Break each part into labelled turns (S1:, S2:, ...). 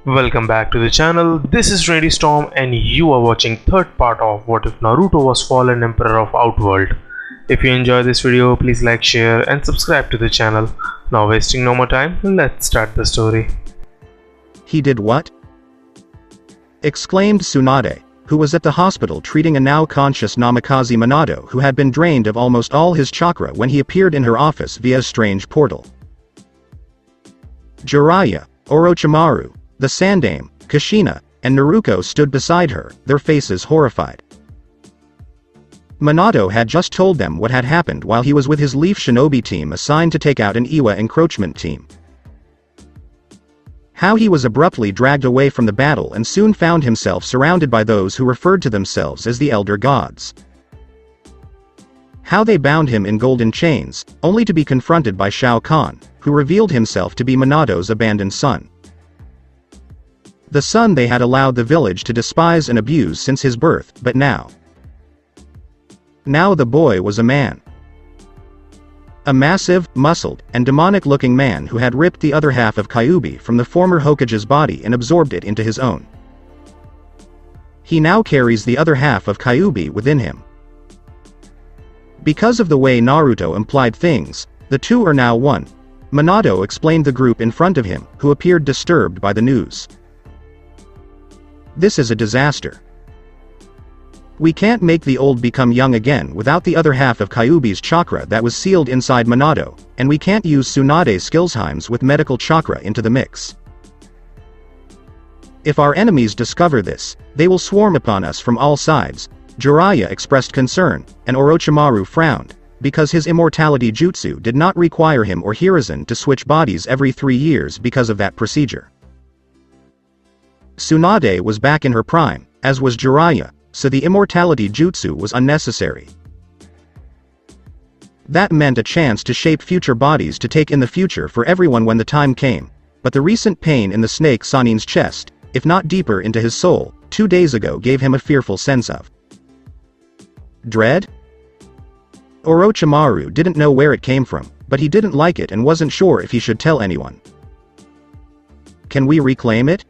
S1: Welcome back to the channel. This is Ready Storm and you are watching third part of What If Naruto Was Fallen Emperor of Outworld. If you enjoy this video, please like, share and subscribe to the channel. Now wasting no more time, let's start the story.
S2: He did what? Exclaimed Tsunade, who was at the hospital treating a now conscious Namikaze Minato who had been drained of almost all his chakra when he appeared in her office via a strange portal. Jiraiya, Orochimaru, the Sandaime, Kushina, and Naruto stood beside her, their faces horrified. Minato had just told them what had happened while he was with his Leaf Shinobi team assigned to take out an Iwa encroachment team. How he was abruptly dragged away from the battle and soon found himself surrounded by those who referred to themselves as the Elder Gods. How they bound him in golden chains, only to be confronted by Shao Kahn, who revealed himself to be Minato's abandoned son. The son they had allowed the village to despise and abuse since his birth, but now the boy was a man. A massive, muscled, and demonic-looking man who had ripped the other half of Kyuubi from the former Hokage's body and absorbed it into his own. He now carries the other half of Kyuubi within him. Because of the way Naruto implied things, the two are now one, Minato explained the group in front of him, who appeared disturbed by the news. This is a disaster. We can't make the old become young again without the other half of Kyuubi's chakra that was sealed inside Minato, and we can't use Tsunade's skillsheims with medical chakra into the mix. If our enemies discover this, they will swarm upon us from all sides. Jiraiya expressed concern, and Orochimaru frowned, because his immortality jutsu did not require him or Hiruzen to switch bodies every 3 years because of that procedure. Tsunade was back in her prime, as was Jiraiya, so the immortality jutsu was unnecessary. That meant a chance to shape future bodies to take in the future for everyone when the time came, but the recent pain in the snake Sanin's chest, if not deeper into his soul, 2 days ago gave him a fearful sense of dread? Orochimaru didn't know where it came from, but he didn't like it and wasn't sure if he should tell anyone. Can we reclaim it?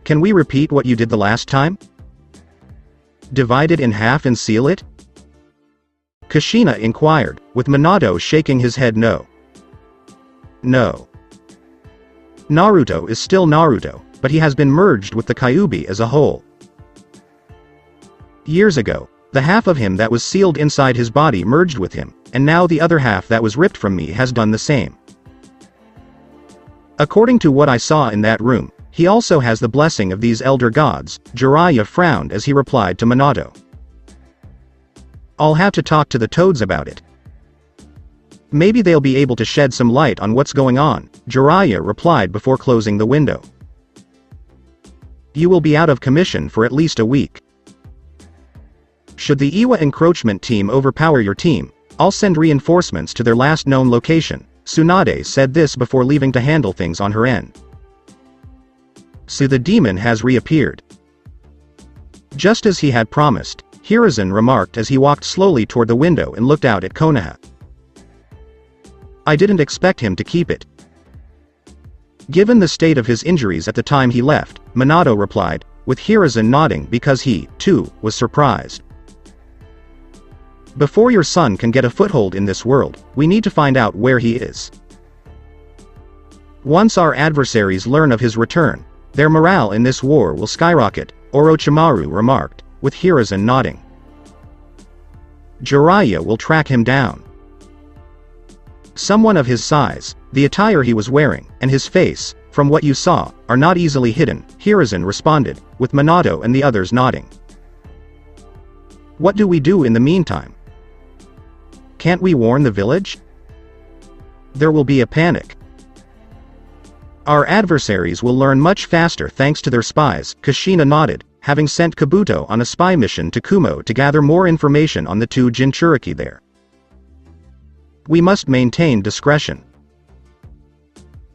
S2: Can we repeat what you did the last time? Divide it in half and seal it? Kushina inquired, with Minato shaking his head no. No. Naruto is still Naruto, but he has been merged with the Kyuubi as a whole. Years ago, the half of him that was sealed inside his body merged with him, and now the other half that was ripped from me has done the same. According to what I saw in that room, he also has the blessing of these elder gods. Jiraiya frowned as he replied to Minato. I'll have to talk to the toads about it. Maybe they'll be able to shed some light on what's going on, Jiraiya replied before closing the window. You will be out of commission for at least a week. Should the Iwa encroachment team overpower your team, I'll send reinforcements to their last known location. Tsunade said this before leaving to handle things on her end. So the demon has reappeared. Just as he had promised, Hiruzen remarked as he walked slowly toward the window and looked out at Konoha. I didn't expect him to keep it. Given the state of his injuries at the time he left, Minato replied, with Hiruzen nodding because he, too, was surprised. Before your son can get a foothold in this world, we need to find out where he is. Once our adversaries learn of his return, their morale in this war will skyrocket, Orochimaru remarked, with Hiruzen nodding. Jiraiya will track him down. Someone of his size, the attire he was wearing, and his face, from what you saw, are not easily hidden, Hiruzen responded, with Minato and the others nodding. What do we do in the meantime? Can't we warn the village? There will be a panic. Our adversaries will learn much faster thanks to their spies, Kushina nodded, having sent Kabuto on a spy mission to Kumo to gather more information on the 2 Jinchuriki there. We must maintain discretion.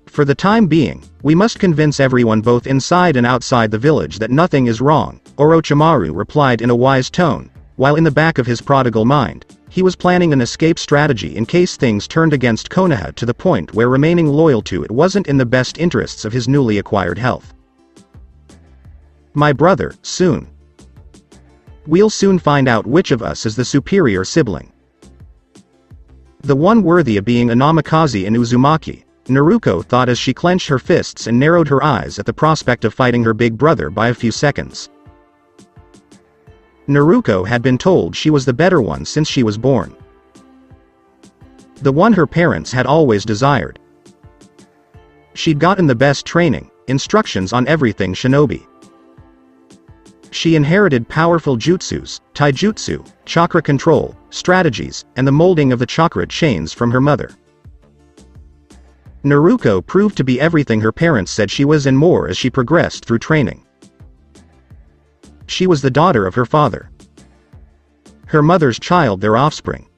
S2: For the time being, we must convince everyone both inside and outside the village that nothing is wrong, Orochimaru replied in a wise tone, while in the back of his prodigal mind, he was planning an escape strategy in case things turned against Konoha to the point where remaining loyal to it wasn't in the best interests of his newly acquired health. My brother, soon. We'll soon find out which of us is the superior sibling. The one worthy of being a namikaze in Uzumaki, Naruto thought as she clenched her fists and narrowed her eyes at the prospect of fighting her big brother by a few seconds. Naruto had been told she was the better one since she was born. The one her parents had always desired. She'd gotten the best training, instructions on everything shinobi. She inherited powerful jutsus, taijutsu, chakra control, strategies, and the molding of the chakra chains from her mother. Naruto proved to be everything her parents said she was and more as she progressed through training. She was the daughter of her father. Her mother's child, their offspring.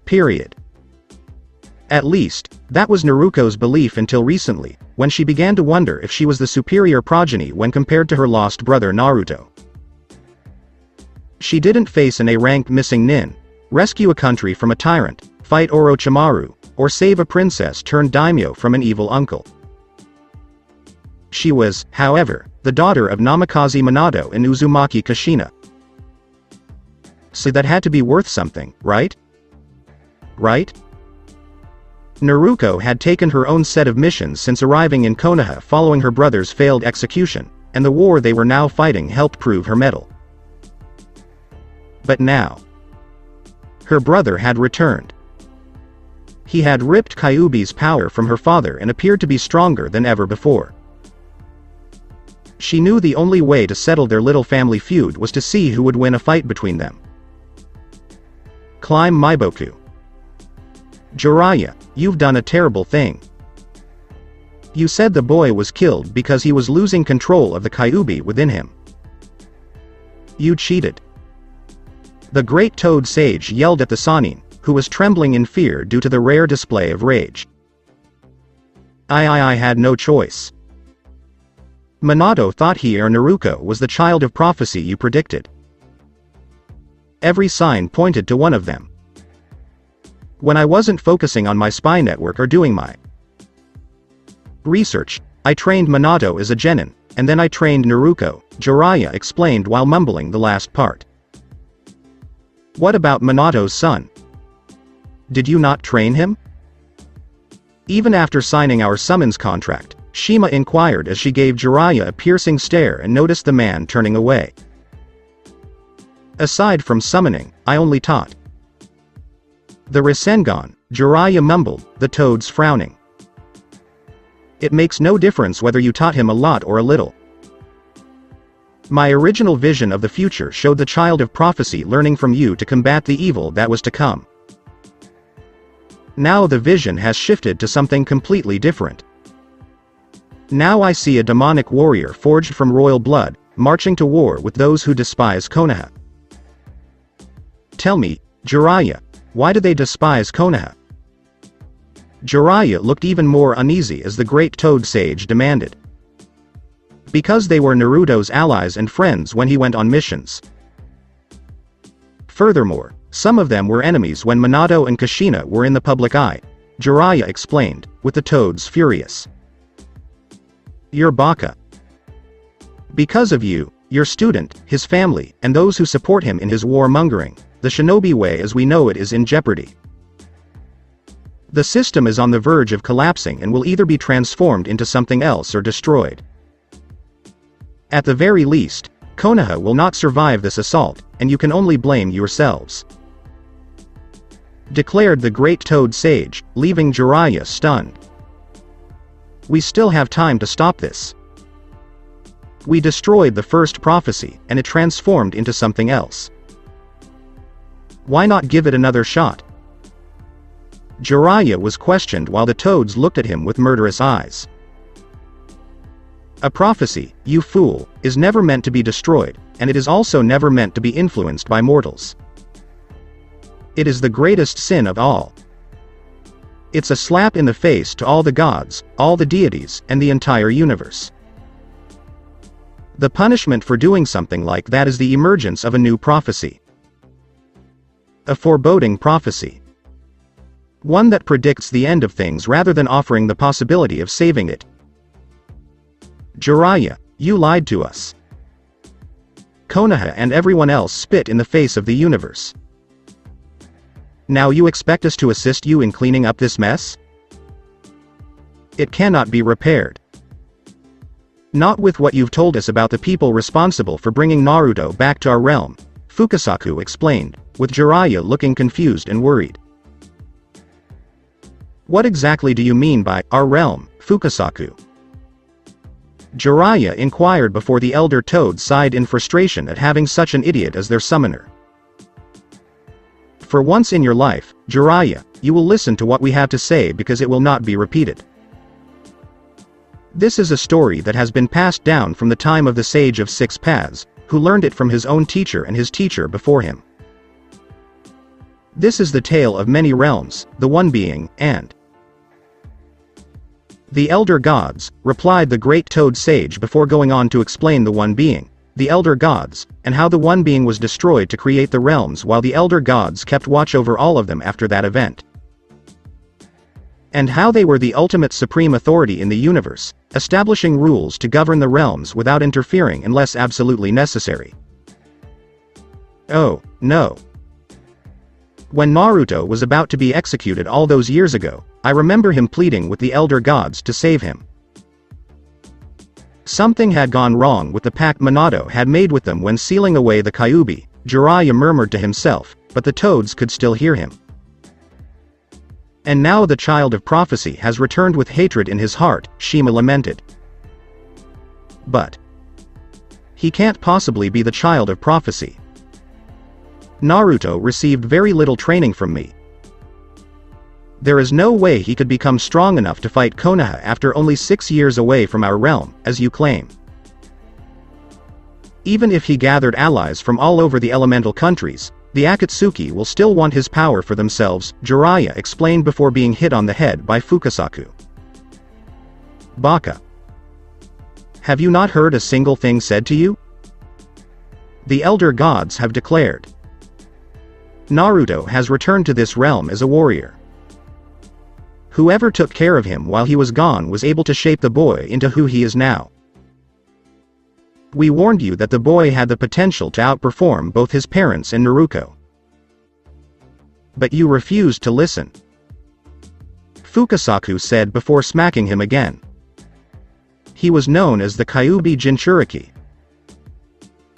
S2: Period. At least, that was Naruto's belief until recently, when she began to wonder if she was the superior progeny when compared to her lost brother Naruto. She didn't face an A-rank missing nin, rescue a country from a tyrant, fight Orochimaru, or save a princess turned daimyo from an evil uncle. She was, however, the daughter of Namikaze Minato and Uzumaki Kushina. So that had to be worth something, right? Right? Naruto had taken her own set of missions since arriving in Konoha following her brother's failed execution, and the war they were now fighting helped prove her mettle. But now, her brother had returned. He had ripped Kyuubi's power from her father and appeared to be stronger than ever before. She knew the only way to settle their little family feud was to see who would win a fight between them. Climb Maiboku. Jiraiya, you've done a terrible thing. You said the boy was killed because he was losing control of the Kyuubi within him. You cheated. The great Toad Sage yelled at the Sannin, who was trembling in fear due to the rare display of rage. I had no choice. Minato thought he or Naruto was the child of prophecy you predicted. Every sign pointed to one of them. When I wasn't focusing on my spy network or doing my research, I trained Minato as a genin, and then I trained Naruto, Jiraiya explained while mumbling the last part. What about Minato's son? Did you not train him? Even after signing our summons contract, Shima inquired as she gave Jiraiya a piercing stare and noticed the man turning away. Aside from summoning, I only taught the Rasengan, Jiraiya mumbled, the toads frowning. It makes no difference whether you taught him a lot or a little. My original vision of the future showed the child of prophecy learning from you to combat the evil that was to come. Now the vision has shifted to something completely different. Now I see a demonic warrior forged from royal blood, marching to war with those who despise Konoha. Tell me, Jiraiya, why do they despise Konoha? Jiraiya looked even more uneasy as the great Toad Sage demanded. Because they were Naruto's allies and friends when he went on missions. Furthermore, some of them were enemies when Minato and Kushina were in the public eye, Jiraiya explained, with the toads furious. You're baka. Because of you, your student, his family, and those who support him in his warmongering, the shinobi way as we know it is in jeopardy. The system is on the verge of collapsing and will either be transformed into something else or destroyed. At the very least, Konoha will not survive this assault, and you can only blame yourselves. Declared the great Toad Sage, leaving Jiraiya stunned. We still have time to stop this. We destroyed the first prophecy, and it transformed into something else. Why not give it another shot? Jiraiya was questioned while the toads looked at him with murderous eyes. A prophecy, you fool, is never meant to be destroyed, and it is also never meant to be influenced by mortals. It is the greatest sin of all. It's a slap in the face to all the gods, all the deities, and the entire universe. The punishment for doing something like that is the emergence of a new prophecy. A foreboding prophecy. One that predicts the end of things rather than offering the possibility of saving it. Jiraiya, you lied to us. Konoha and everyone else spit in the face of the universe. Now you expect us to assist you in cleaning up this mess? It cannot be repaired. Not with what you've told us about the people responsible for bringing Naruto back to our realm, Fukasaku explained, with Jiraiya looking confused and worried. What exactly do you mean by our realm, Fukasaku? Jiraiya inquired before the Elder Toad sighed in frustration at having such an idiot as their summoner. For once in your life, Jiraiya, you will listen to what we have to say because it will not be repeated. This is a story that has been passed down from the time of the Sage of Six Paths, who learned it from his own teacher and his teacher before him. This is the tale of many realms, the one being, and the Elder Gods, replied the Great Toad Sage before going on to explain the One Being, the Elder Gods, and how the One Being was destroyed to create the realms while the Elder Gods kept watch over all of them after that event. And how they were the ultimate supreme authority in the universe, establishing rules to govern the realms without interfering unless absolutely necessary. Oh, no. When Naruto was about to be executed all those years ago, I remember him pleading with the Elder Gods to save him. Something had gone wrong with the pact Minato had made with them when sealing away the Kyuubi, Jiraiya murmured to himself, but the toads could still hear him. And now the child of prophecy has returned with hatred in his heart, Shima lamented. But he can't possibly be the child of prophecy. Naruto received very little training from me. There is no way he could become strong enough to fight Konoha after only 6 years away from our realm, as you claim. Even if he gathered allies from all over the elemental countries, the Akatsuki will still want his power for themselves, Jiraiya explained before being hit on the head by Fukasaku. Baka. Have you not heard a single thing said to you? The Elder Gods have declared. Naruto has returned to this realm as a warrior. Whoever took care of him while he was gone was able to shape the boy into who he is now. We warned you that the boy had the potential to outperform both his parents and Naruto. But you refused to listen. Fukasaku said before smacking him again. He was known as the Kyuubi Jinchuriki.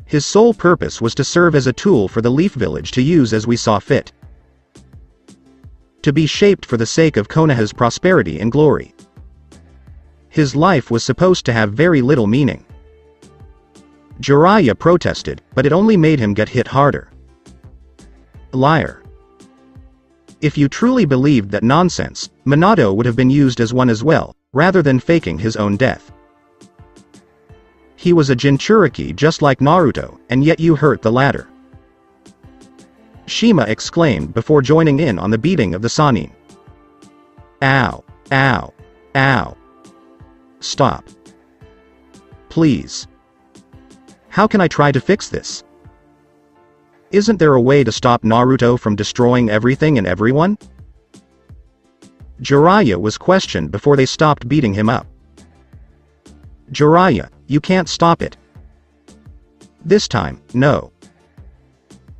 S2: His sole purpose was to serve as a tool for the Leaf Village to use as we saw fit. To be shaped for the sake of Konoha's prosperity and glory. His life was supposed to have very little meaning. Jiraiya protested, but it only made him get hit harder. Liar. If you truly believed that nonsense, Minato would have been used as one as well, rather than faking his own death. He was a Jinchuriki just like Naruto, and yet you hurt the latter. Shima exclaimed before joining in on the beating of the Sannin. Ow, ow, ow. Stop. Please. How can I try to fix this? Isn't there a way to stop Naruto from destroying everything and everyone? Jiraiya was questioned before they stopped beating him up. Jiraiya, you can't stop it. This time, no.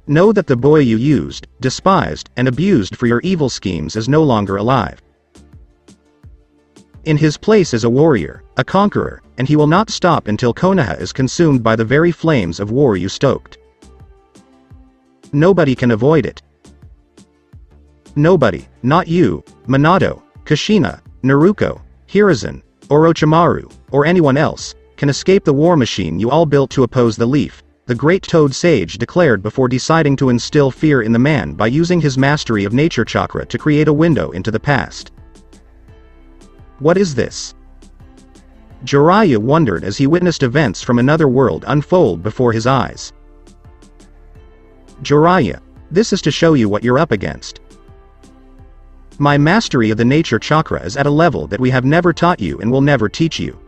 S2: Know that the boy you used, despised, and abused for your evil schemes is no longer alive. In his place is a warrior, a conqueror, and he will not stop until Konoha is consumed by the very flames of war you stoked. Nobody can avoid it. Nobody, not you, Minato, Kushina, Naruto, Hiruzen, Orochimaru, or anyone else, can escape the war machine you all built to oppose the Leaf, the Great Toad Sage declared before deciding to instill fear in the man by using his mastery of nature chakra to create a window into the past. What is this? Jiraiya wondered as he witnessed events from another world unfold before his eyes. Jiraiya, this is to show you what you're up against. My mastery of the nature chakra is at a level that we have never taught you and will never teach you.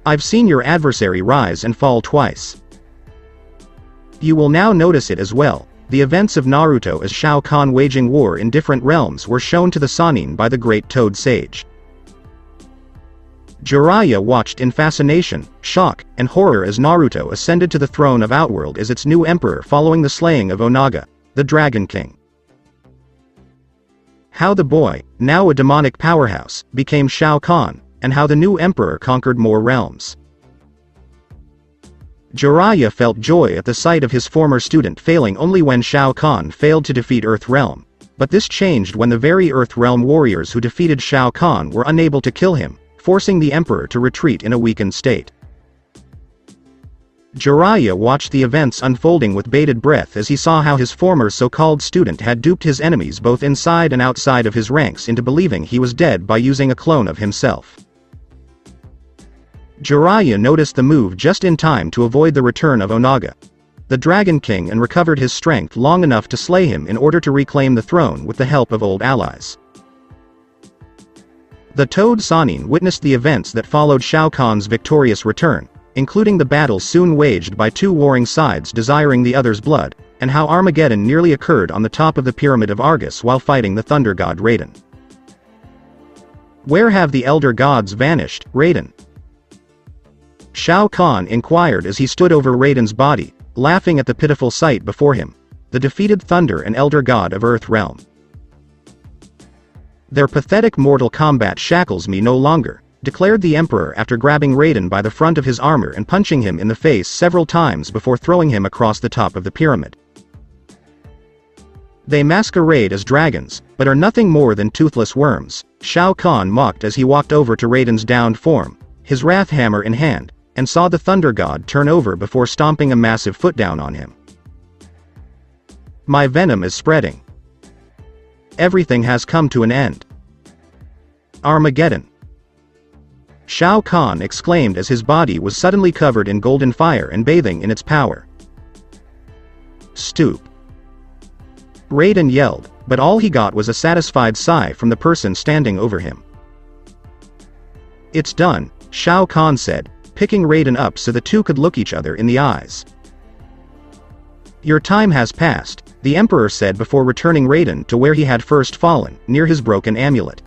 S2: I've seen your adversary rise and fall twice. You will now notice it as well, the events of Naruto as Shao Kahn waging war in different realms were shown to the Sannin by the great Toad Sage. Jiraiya watched in fascination, shock, and horror as Naruto ascended to the throne of Outworld as its new emperor following the slaying of Onaga, the Dragon King. How the boy, now a demonic powerhouse, became Shao Kahn, and how the new emperor conquered more realms. Jiraiya felt joy at the sight of his former student failing only when Shao Kahn failed to defeat Earth Realm, but this changed when the very Earth Realm warriors who defeated Shao Kahn were unable to kill him, forcing the emperor to retreat in a weakened state. Jiraiya watched the events unfolding with bated breath as he saw how his former so-called student had duped his enemies both inside and outside of his ranks into believing he was dead by using a clone of himself. Jiraiya noticed the move just in time to avoid the return of Onaga, the Dragon King, and recovered his strength long enough to slay him in order to reclaim the throne with the help of old allies. The Toad Sannin witnessed the events that followed Shao Kahn's victorious return, including the battle soon waged by two warring sides desiring the other's blood, and how Armageddon nearly occurred on the top of the Pyramid of Argus while fighting the Thunder God Raiden. "Where have the Elder Gods vanished, Raiden?" Shao Kahn inquired as he stood over Raiden's body, laughing at the pitiful sight before him, the defeated Thunder and Elder God of Earth Realm. "Their pathetic mortal combat shackles me no longer," declared the Emperor after grabbing Raiden by the front of his armor and punching him in the face several times before throwing him across the top of the pyramid. "They masquerade as dragons, but are nothing more than toothless worms," Shao Kahn mocked as he walked over to Raiden's downed form, his wrath hammer in hand, and saw the Thunder God turn over before stomping a massive foot down on him. "My venom is spreading. Everything has come to an end. Armageddon!" Shao Kahn exclaimed as his body was suddenly covered in golden fire and bathing in its power. "Stoop!" Raiden yelled, but all he got was a satisfied sigh from the person standing over him. "It's done," Shao Kahn said, picking Raiden up so the two could look each other in the eyes. "Your time has passed," the Emperor said before returning Raiden to where he had first fallen, near his broken amulet.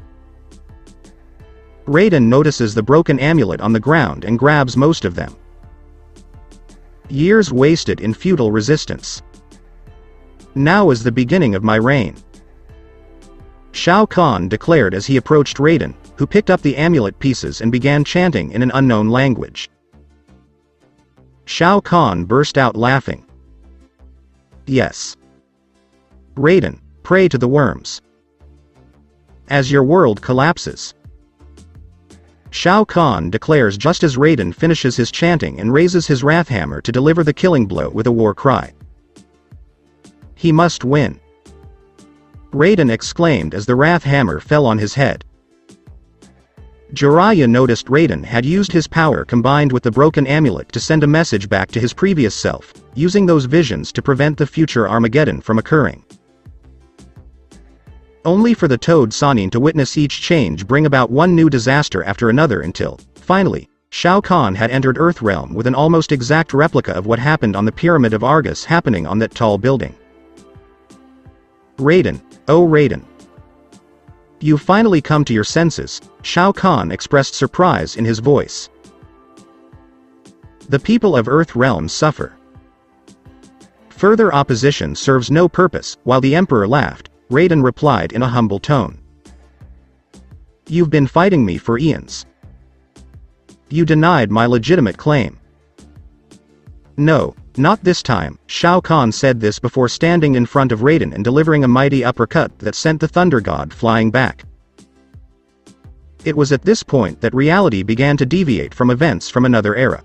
S2: Raiden notices the broken amulet on the ground and grabs most of them. "Years wasted in futile resistance. Now is the beginning of my reign," Shao Kahn declared as he approached Raiden, who picked up the amulet pieces and began chanting in an unknown language. Shao Kahn burst out laughing. "Yes. Raiden, pray to the worms. As your world collapses." Shao Kahn declares just as Raiden finishes his chanting and raises his wrath hammer to deliver the killing blow with a war cry. "He must win," Raiden exclaimed as the wrath hammer fell on his head. Jiraiya noticed Raiden had used his power combined with the broken amulet to send a message back to his previous self, using those visions to prevent the future Armageddon from occurring. Only for the Toad Sannin to witness each change bring about one new disaster after another until, finally, Shao Kahn had entered Earthrealm with an almost exact replica of what happened on the Pyramid of Argus happening on that tall building. "Raiden, oh Raiden. You've finally come to your senses," Shao Kahn expressed surprise in his voice. "The people of Earthrealm suffer. Further opposition serves no purpose," while the Emperor laughed, Raiden replied in a humble tone. "You've been fighting me for eons. You denied my legitimate claim." "No, not this time," Shao Kahn said this before standing in front of Raiden and delivering a mighty uppercut that sent the Thunder God flying back. It was at this point that reality began to deviate from events from another era.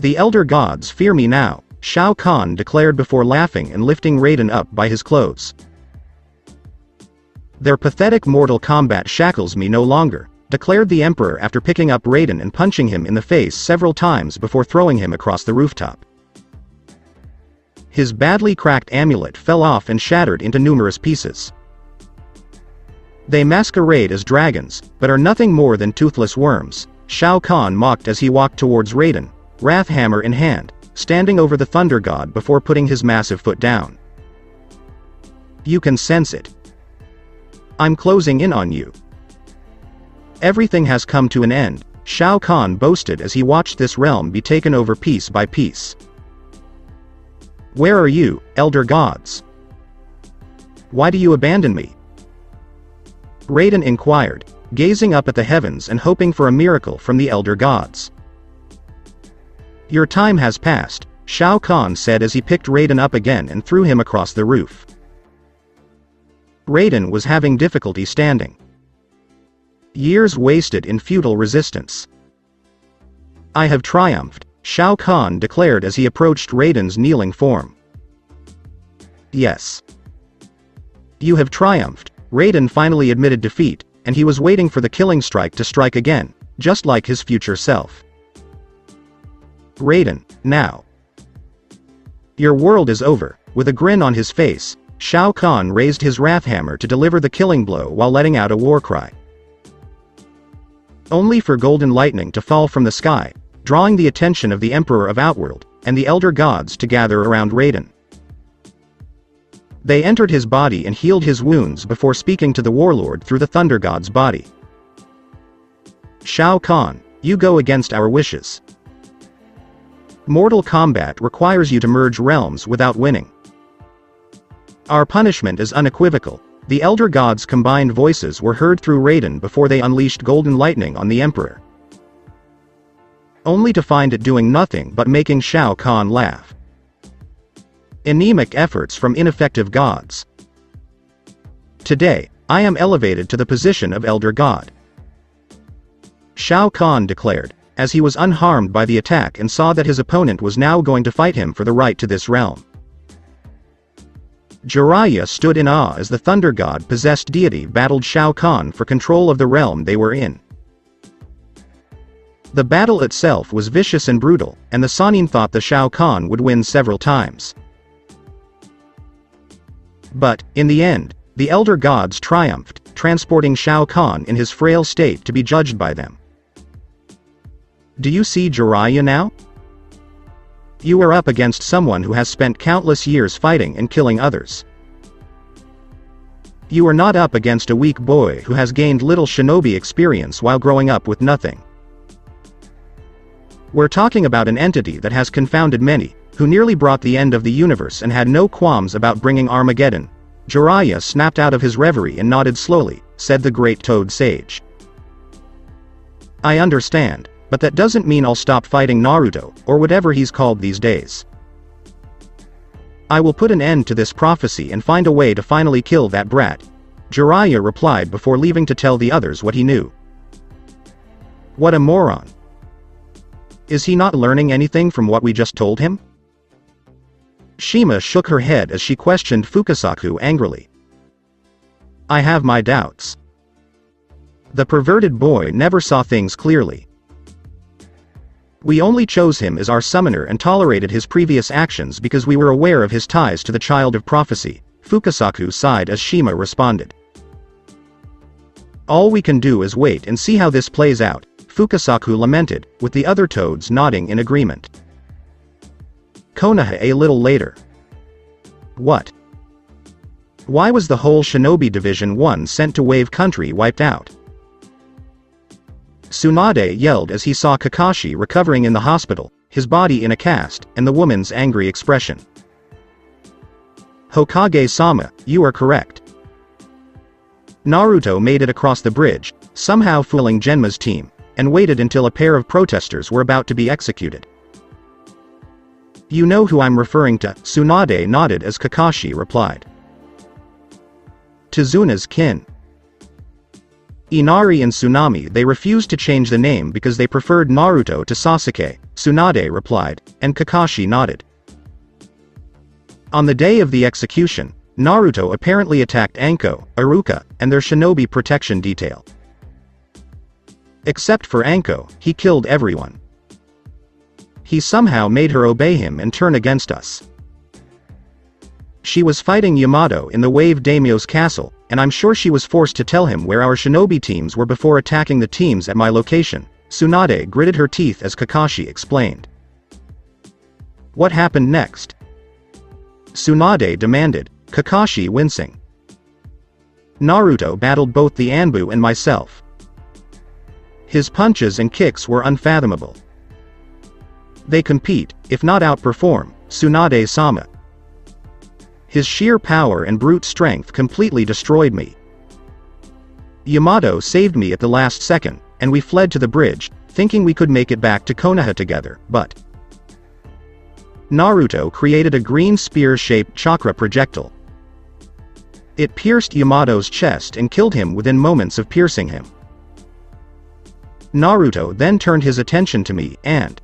S2: "The Elder Gods fear me now," Shao Kahn declared before laughing and lifting Raiden up by his clothes. "Their pathetic mortal combat shackles me no longer," declared the Emperor after picking up Raiden and punching him in the face several times before throwing him across the rooftop. His badly cracked amulet fell off and shattered into numerous pieces. "They masquerade as dragons, but are nothing more than toothless worms," Shao Kahn mocked as he walked towards Raiden, wrath hammer in hand, standing over the Thunder God before putting his massive foot down. You can sense it. I'm closing in on you. Everything has come to an end, Shao Kahn boasted as he watched this realm be taken over piece by piece. Where are you, elder gods? Why do you abandon me? Raiden inquired, gazing up at the heavens and hoping for a miracle from the elder gods. Your time has passed, Shao Kahn said as he picked Raiden up again and threw him across the roof. Raiden was having difficulty standing. Years wasted in futile resistance. I have triumphed, Shao Kahn declared as he approached Raiden's kneeling form. Yes. You have triumphed, Raiden finally admitted defeat, and he was waiting for the killing strike to strike again, just like his future self. Raiden, now. Your world is over, with a grin on his face, Shao Kahn raised his wrath hammer to deliver the killing blow while letting out a war cry. Only for golden lightning to fall from the sky, drawing the attention of the Emperor of Outworld, and the elder gods to gather around Raiden. They entered his body and healed his wounds before speaking to the warlord through the Thunder God's body. Shao Kahn, you go against our wishes. Mortal combat requires you to merge realms without winning. Our punishment is unequivocal. The elder gods' combined voices were heard through Raiden before they unleashed golden lightning on the Emperor. Only to find it doing nothing but making Shao Kahn laugh. Anemic efforts from ineffective gods. Today, I am elevated to the position of elder god. Shao Kahn declared, as he was unharmed by the attack and saw that his opponent was now going to fight him for the right to this realm. Jiraiya stood in awe as the Thunder God-possessed deity battled Shao Kahn for control of the realm they were in. The battle itself was vicious and brutal, and the Sannin thought the Shao Kahn would win several times. But, in the end, the elder gods triumphed, transporting Shao Kahn in his frail state to be judged by them. Do you see Jiraiya now? You are up against someone who has spent countless years fighting and killing others. You are not up against a weak boy who has gained little shinobi experience while growing up with nothing. We're talking about an entity that has confounded many, who nearly brought the end of the universe and had no qualms about bringing Armageddon. Jiraiya snapped out of his reverie and nodded slowly, said the great Toad Sage. I understand, but that doesn't mean I'll stop fighting Naruto, or whatever he's called these days. I will put an end to this prophecy and find a way to finally kill that brat. Jiraiya replied before leaving to tell the others what he knew. What a moron. Is he not learning anything from what we just told him? Shima shook her head as she questioned Fukasaku angrily. I have my doubts. The perverted boy never saw things clearly. We only chose him as our summoner and tolerated his previous actions because we were aware of his ties to the Child of Prophecy, Fukasaku sighed as Shima responded. All we can do is wait and see how this plays out, Fukasaku lamented, with the other toads nodding in agreement. Konoha a little later. What? Why was the whole Shinobi Division 1 sent to Wave Country wiped out? Tsunade yelled as he saw Kakashi recovering in the hospital, his body in a cast, and the woman's angry expression. Hokage-sama, you are correct. Naruto made it across the bridge, somehow fooling Genma's team, and waited until a pair of protesters were about to be executed. You know who I'm referring to, Tsunade nodded as Kakashi replied. Tizuna's kin. Inari and Tsunami. They refused to change the name because they preferred Naruto to Sasuke, Tsunade replied, and Kakashi nodded. On the day of the execution, Naruto apparently attacked Anko, Iruka, and their shinobi protection detail. Except for Anko, he killed everyone. He somehow made her obey him and turn against us. She was fighting Yamato in the Wave Daimyo's castle, and I'm sure she was forced to tell him where our shinobi teams were before attacking the teams at my location, Tsunade gritted her teeth as Kakashi explained. What happened next? Tsunade demanded, Kakashi wincing. Naruto battled both the Anbu and myself. His punches and kicks were unfathomable. They compete, if not outperform, Tsunade-sama. His sheer power and brute strength completely destroyed me. Yamato saved me at the last second, and we fled to the bridge, thinking we could make it back to Konoha together, but Naruto created a green spear-shaped chakra projectile. It pierced Yamato's chest and killed him within moments of piercing him. Naruto then turned his attention to me, and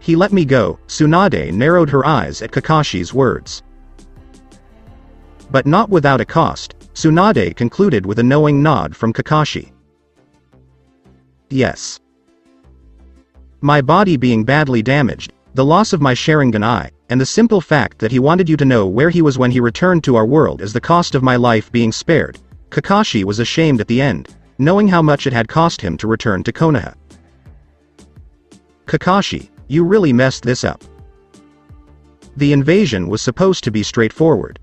S2: he let me go. Tsunade narrowed her eyes at Kakashi's words. But not without a cost, Tsunade concluded with a knowing nod from Kakashi. Yes. My body being badly damaged, the loss of my Sharingan eye, and the simple fact that he wanted you to know where he was when he returned to our world as the cost of my life being spared, Kakashi was ashamed at the end, knowing how much it had cost him to return to Konoha. Kakashi, you really messed this up. The invasion was supposed to be straightforward.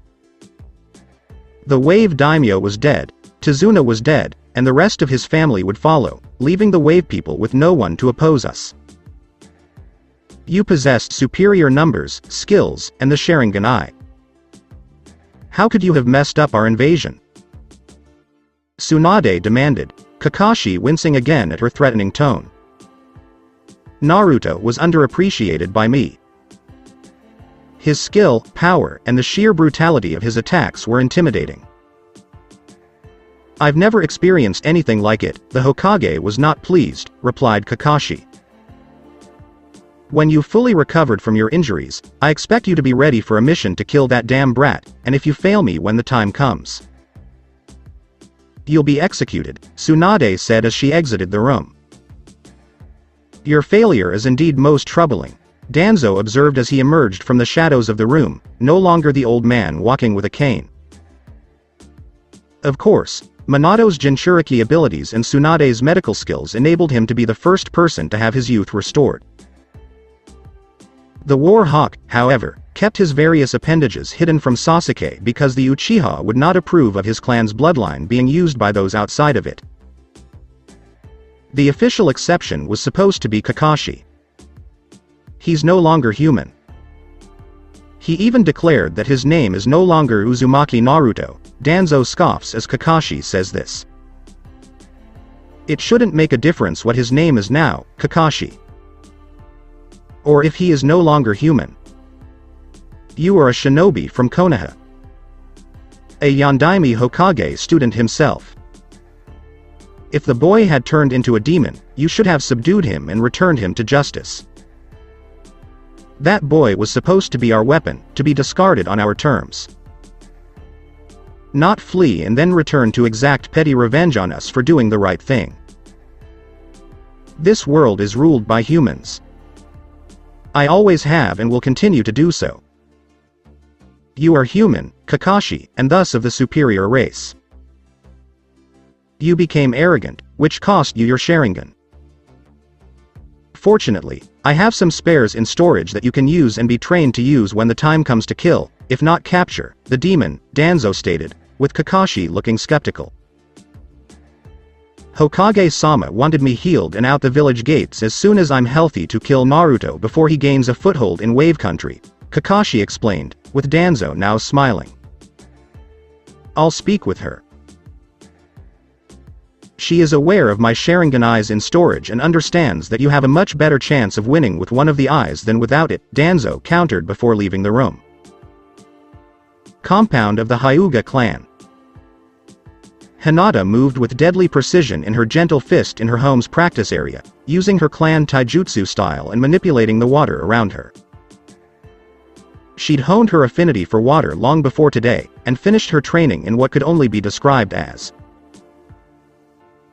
S2: The Wave Daimyo was dead, Tizuna was dead, and the rest of his family would follow, leaving the Wave people with no one to oppose us. You possessed superior numbers, skills, and the Sharingan eye. How could you have messed up our invasion? Tsunade demanded, Kakashi wincing again at her threatening tone. Naruto was underappreciated by me. His skill, power, and the sheer brutality of his attacks were intimidating. I've never experienced anything like it. The Hokage was not pleased, replied Kakashi. When you fully recovered from your injuries, I expect you to be ready for a mission to kill that damn brat, and if you fail me when the time comes, you'll be executed, Tsunade said as she exited the room. Your failure is indeed most troubling, Danzo observed as he emerged from the shadows of the room, no longer the old man walking with a cane. Of course, Minato's Jinchuriki abilities and Tsunade's medical skills enabled him to be the first person to have his youth restored. The War Hawk, however, kept his various appendages hidden from Sasuke because the Uchiha would not approve of his clan's bloodline being used by those outside of it. The official exception was supposed to be Kakashi. He's no longer human. He even declared that his name is no longer Uzumaki Naruto. Danzo scoffs as Kakashi says this. It shouldn't make a difference what his name is now, Kakashi. Or if he is no longer human. You are a shinobi from Konoha. A Yondaime Hokage student himself. If the boy had turned into a demon, you should have subdued him and returned him to justice. That boy was supposed to be our weapon, to be discarded on our terms. Not flee and then return to exact petty revenge on us for doing the right thing. This world is ruled by humans. I always have and will continue to do so. You are human, Kakashi, and thus of the superior race. You became arrogant, which cost you your Sharingan. Fortunately, I have some spares in storage that you can use and be trained to use when the time comes to kill, if not capture, the demon, Danzo stated, with Kakashi looking skeptical. Hokage-sama wanted me healed and out the village gates as soon as I'm healthy to kill Naruto before he gains a foothold in Wave Country, Kakashi explained, with Danzo now smiling. I'll speak with her. She is aware of my Sharingan eyes in storage and understands that you have a much better chance of winning with one of the eyes than without it, Danzo countered before leaving the room. Compound of the Hyuga clan. Hinata moved with deadly precision in her gentle fist in her home's practice area, using her clan taijutsu style and manipulating the water around her. She'd honed her affinity for water long before today, and finished her training in what could only be described as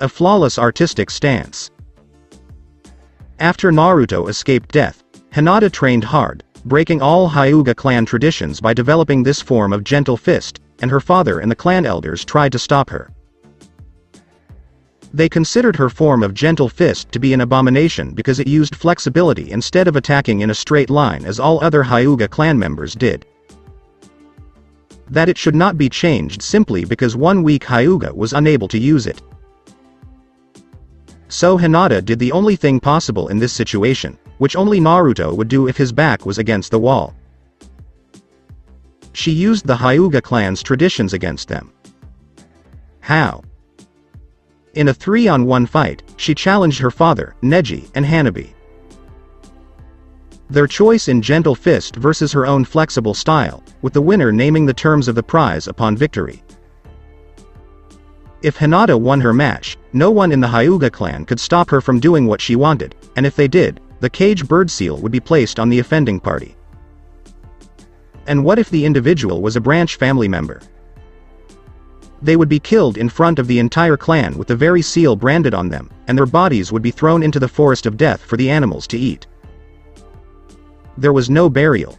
S2: a flawless artistic stance. After Naruto escaped death, Hinata trained hard, breaking all Hyuga clan traditions by developing this form of gentle fist, and her father and the clan elders tried to stop her. They considered her form of gentle fist to be an abomination because it used flexibility instead of attacking in a straight line as all other Hyuga clan members did. That it should not be changed simply because one weak Hyuga was unable to use it. So Hinata did the only thing possible in this situation, which only Naruto would do if his back was against the wall. She used the Hyuga clan's traditions against them. How? In a 3-on-1 fight, she challenged her father, Neji, and Hanabi. Their choice in gentle fist versus her own flexible style, with the winner naming the terms of the prize upon victory. If Hinata won her match, no one in the Hyuga clan could stop her from doing what she wanted, and if they did, the cage bird seal would be placed on the offending party. And what if the individual was a branch family member? They would be killed in front of the entire clan with the very seal branded on them, and their bodies would be thrown into the forest of death for the animals to eat. There was no burial.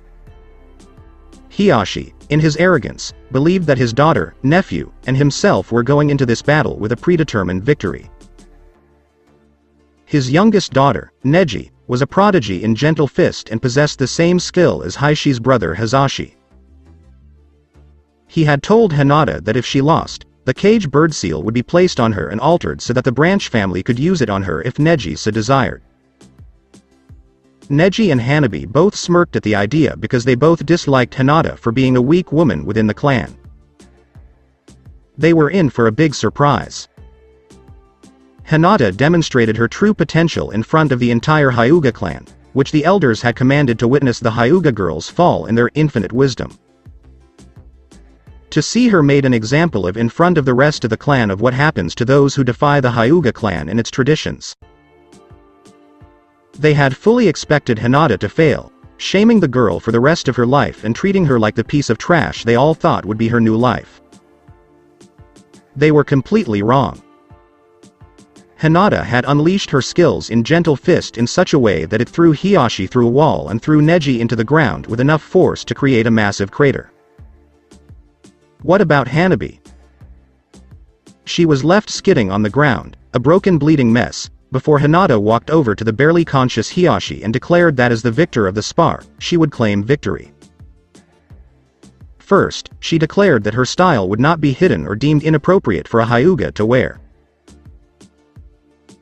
S2: Hiyashi, in his arrogance, believed that his daughter, nephew, and himself were going into this battle with a predetermined victory. His youngest daughter, Neji, was a prodigy in gentle fist and possessed the same skill as Haishi's brother Hazashi. He had told Hinata that if she lost, the cage bird seal would be placed on her and altered so that the branch family could use it on her if Neji so desired. Neji and Hanabi both smirked at the idea because they both disliked Hinata for being a weak woman within the clan. They were in for a big surprise. Hinata demonstrated her true potential in front of the entire Hyuga clan, which the elders had commanded to witness the Hyuga girls fall in their infinite wisdom. To see her made an example of in front of the rest of the clan of what happens to those who defy the Hyuga clan and its traditions. They had fully expected Hinata to fail, shaming the girl for the rest of her life and treating her like the piece of trash they all thought would be her new life. They were completely wrong. Hinata had unleashed her skills in gentle fist in such a way that it threw Hiyashi through a wall and threw Neji into the ground with enough force to create a massive crater. What about Hanabi? She was left skidding on the ground, a broken bleeding mess, before Hinata walked over to the barely conscious Hiyashi and declared that as the victor of the spar, she would claim victory. First, she declared that her style would not be hidden or deemed inappropriate for a Hyuga to wear.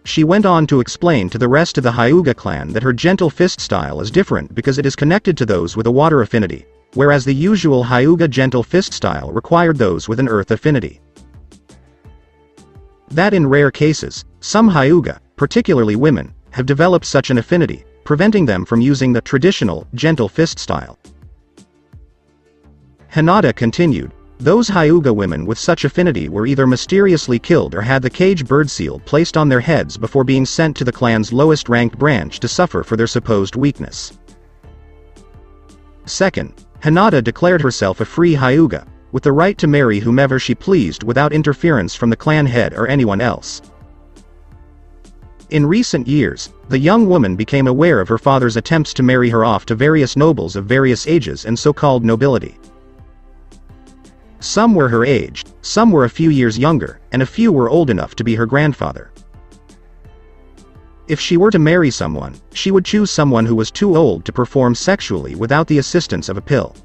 S2: She went on to explain to the rest of the Hyuga clan that her gentle fist style is different because it is connected to those with a water affinity, whereas the usual Hyuga gentle fist style required those with an earth affinity. That in rare cases, some Hyuga, particularly women, have developed such an affinity, preventing them from using the traditional, gentle fist style. Hinata continued, those Hyuga women with such affinity were either mysteriously killed or had the cage bird seal placed on their heads before being sent to the clan's lowest ranked branch to suffer for their supposed weakness. Second, Hinata declared herself a free Hyuga, with the right to marry whomever she pleased without interference from the clan head or anyone else. In recent years, the young woman became aware of her father's attempts to marry her off to various nobles of various ages and so-called nobility. Some were her age, some were a few years younger, and a few were old enough to be her grandfather. If she were to marry someone, she would choose someone who was too old to perform sexually without the assistance of a pill.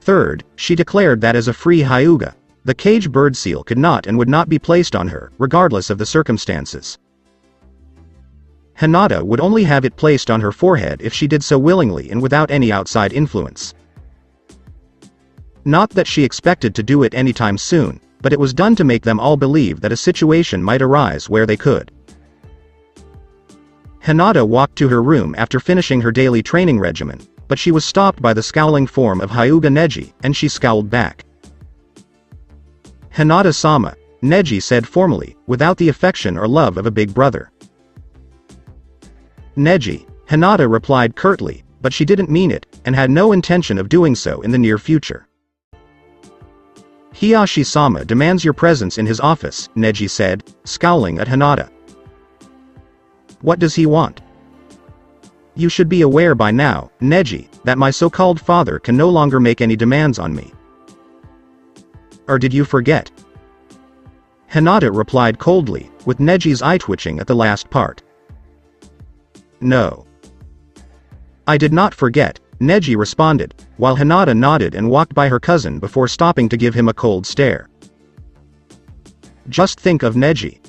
S2: Third, she declared that as a free Hyuga, the cage bird seal could not and would not be placed on her, regardless of the circumstances. Hinata would only have it placed on her forehead if she did so willingly and without any outside influence. Not that she expected to do it anytime soon, but it was done to make them all believe that a situation might arise where they could. Hinata walked to her room after finishing her daily training regimen, but she was stopped by the scowling form of Hyuga Neji, and she scowled back. Hinata-sama, Neji said formally, without the affection or love of a big brother. Neji, Hinata replied curtly, but she didn't mean it, and had no intention of doing so in the near future. Hiyashi-sama demands your presence in his office, Neji said, scowling at Hinata. What does he want? You should be aware by now, Neji, that my so-called father can no longer make any demands on me. Or did you forget? Hinata replied coldly, with Neji's eye twitching at the last part. No. I did not forget, Neji responded, while Hinata nodded and walked by her cousin before stopping to give him a cold stare. Just think of Neji.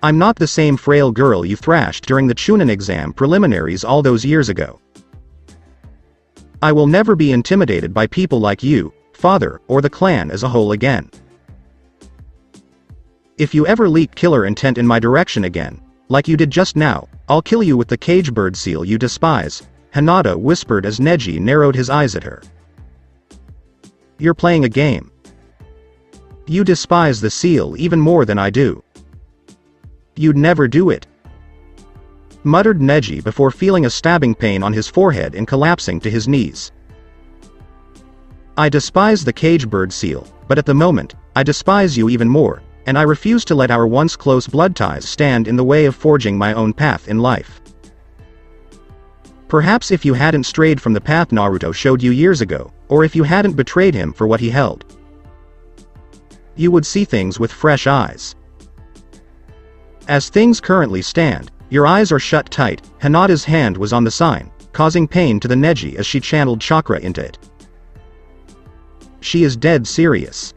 S2: I'm not the same frail girl you thrashed during the Chunin exam preliminaries all those years ago. I will never be intimidated by people like you, father, or the clan as a whole again. If you ever leak killer intent in my direction again, like you did just now, I'll kill you with the cage bird seal you despise, Hinata whispered as Neji narrowed his eyes at her. You're playing a game. You despise the seal even more than I do. You'd never do it, muttered Neji before feeling a stabbing pain on his forehead and collapsing to his knees. I despise the cage bird seal, but at the moment, I despise you even more, and I refuse to let our once close blood ties stand in the way of forging my own path in life. Perhaps if you hadn't strayed from the path Naruto showed you years ago, or if you hadn't betrayed him for what he held, you would see things with fresh eyes. As things currently stand, your eyes are shut tight. Hinata's hand was on the sign, causing pain to the Neji as she channeled chakra into it. She is dead serious.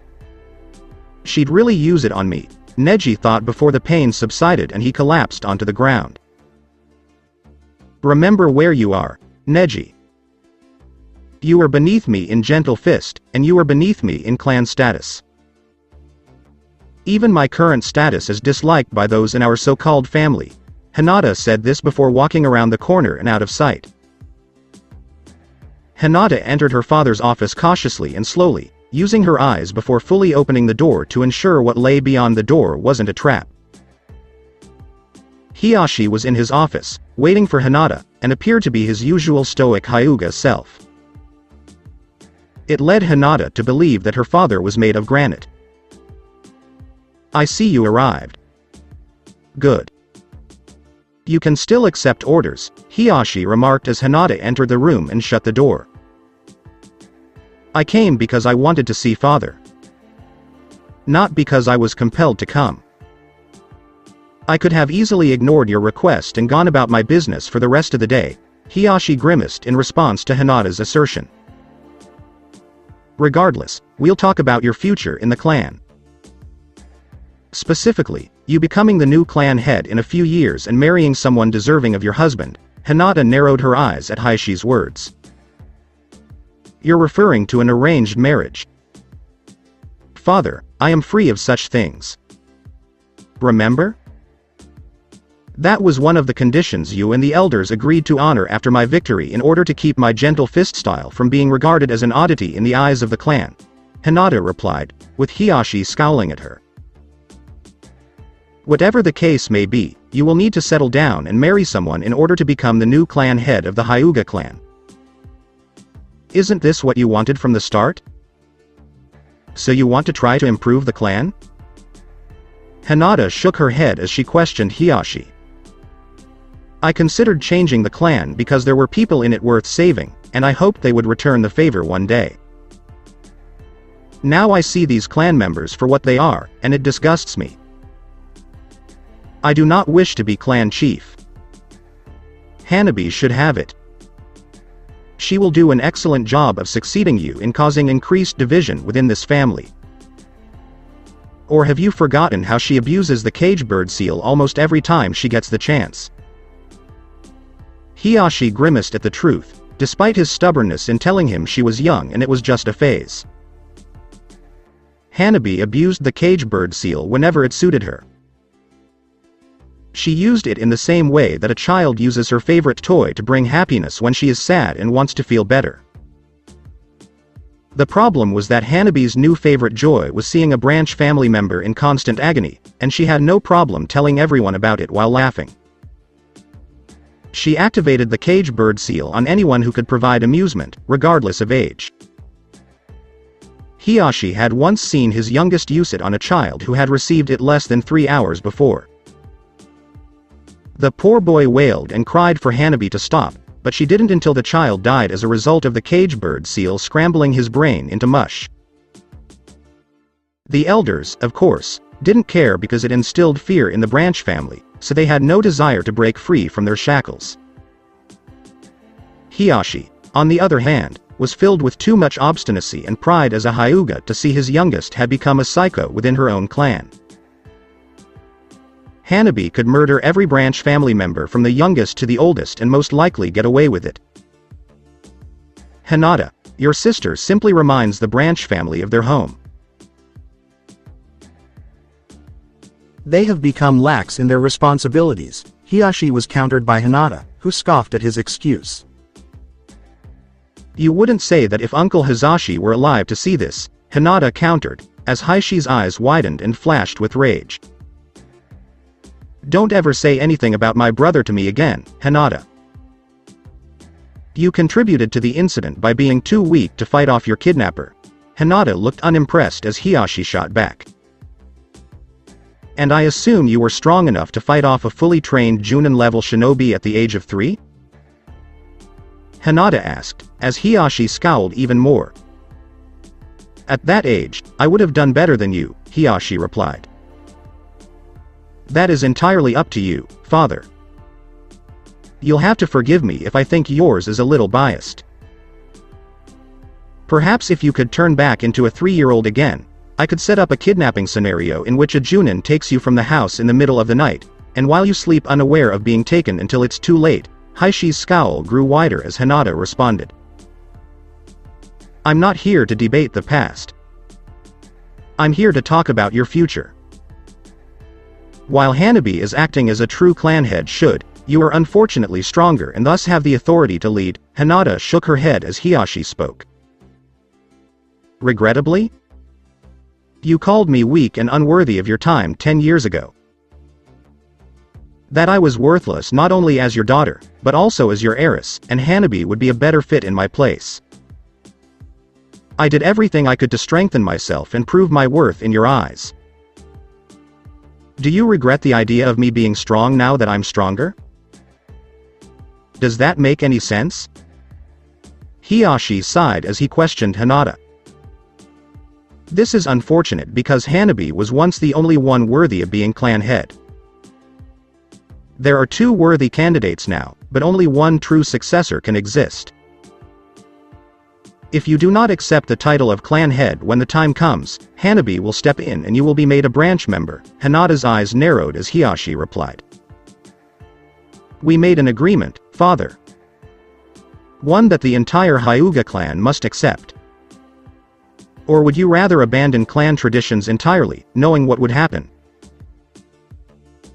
S2: She'd really use it on me, Neji thought before the pain subsided and he collapsed onto the ground. Remember where you are, Neji. You are beneath me in gentle fist, and you are beneath me in clan status. Even my current status is disliked by those in our so-called family. Hinata said this before walking around the corner and out of sight. Hinata entered her father's office cautiously and slowly, using her eyes before fully opening the door to ensure what lay beyond the door wasn't a trap. Hiyashi was in his office, waiting for Hinata, and appeared to be his usual stoic Hyuga self. It led Hinata to believe that her father was made of granite. I see you arrived. Good. You can still accept orders, Hiyashi remarked as Hinata entered the room and shut the door. I came because I wanted to see father. Not because I was compelled to come. I could have easily ignored your request and gone about my business for the rest of the day, Hiyashi grimaced in response to Hinata's assertion. Regardless, we'll talk about your future in the clan. Specifically, you becoming the new clan head in a few years and marrying someone deserving of your husband. Hinata narrowed her eyes at Haishi's words. You're referring to an arranged marriage. Father, I am free of such things. Remember? That was one of the conditions you and the elders agreed to honor after my victory in order to keep my gentle fist style from being regarded as an oddity in the eyes of the clan. Hinata replied, with Hiyashi scowling at her. Whatever the case may be, you will need to settle down and marry someone in order to become the new clan head of the Hyuga clan. Isn't this what you wanted from the start? So you want to try to improve the clan? Hinata shook her head as she questioned Hiyashi. I considered changing the clan because there were people in it worth saving, and I hoped they would return the favor one day. Now I see these clan members for what they are, and it disgusts me. I do not wish to be clan chief. Hanabi should have it. She will do an excellent job of succeeding you in causing increased division within this family. Or have you forgotten how she abuses the cage bird seal almost every time she gets the chance? Hiyashi grimaced at the truth, despite his stubbornness in telling him she was young and it was just a phase. Hanabi abused the cage bird seal whenever it suited her. She used it in the same way that a child uses her favorite toy to bring happiness when she is sad and wants to feel better. The problem was that Hanabi's new favorite joy was seeing a branch family member in constant agony, and she had no problem telling everyone about it while laughing. She activated the cage bird seal on anyone who could provide amusement, regardless of age. Hiyashi had once seen his youngest use it on a child who had received it less than 3 hours before. The poor boy wailed and cried for Hanabi to stop, but she didn't until the child died as a result of the cage bird seal scrambling his brain into mush. The elders, of course, didn't care because it instilled fear in the branch family, so they had no desire to break free from their shackles. Hiashi, on the other hand, was filled with too much obstinacy and pride as a Hyuga to see his youngest had become a psycho within her own clan. Hanabi could murder every branch family member from the youngest to the oldest and most likely get away with it. Hinata, your sister simply reminds the branch family of their home.
S3: They have become lax in their responsibilities, Hiashi was countered by Hinata, who scoffed at his excuse.
S2: You wouldn't say that if Uncle Hizashi were alive to see this, Hinata countered, as Haishi's eyes widened and flashed with rage. Don't ever say anything about my brother to me again, Hinata. You contributed to the incident by being too weak to fight off your kidnapper. Hinata looked unimpressed as Hiashi shot back. And I assume you were strong enough to fight off a fully trained Junin-level shinobi at the age of 3? Hinata asked, as Hiashi scowled even more. At that age, I would have done better than you, Hiashi replied. That is entirely up to you, father. You'll have to forgive me if I think yours is a little biased. Perhaps if you could turn back into a 3-year-old again, I could set up a kidnapping scenario in which a Junin takes you from the house in the middle of the night, and while you sleep unaware of being taken until it's too late. Haishi's scowl grew wider as Hinata responded. I'm not here to debate the past. I'm here to talk about your future. While Hanabi is acting as a true clan head should, you are unfortunately stronger and thus have the authority to lead. Hinata shook her head as Hiashi spoke. Regrettably? You called me weak and unworthy of your time 10 years ago. That I was worthless not only as your daughter, but also as your heiress, and Hanabi would be a better fit in my place. I did everything I could to strengthen myself and prove my worth in your eyes. Do you regret the idea of me being strong now that I'm stronger? Does that make any sense? Hiashi sighed as he questioned Hinata. This is unfortunate because Hanabi was once the only one worthy of being clan head. There are 2 worthy candidates now, but only one true successor can exist. If you do not accept the title of clan head when the time comes, Hanabi will step in and you will be made a branch member. Hinata's eyes narrowed as Hiashi replied. We made an agreement, father. One that the entire Hyuga clan must accept. Or would you rather abandon clan traditions entirely, knowing what would happen?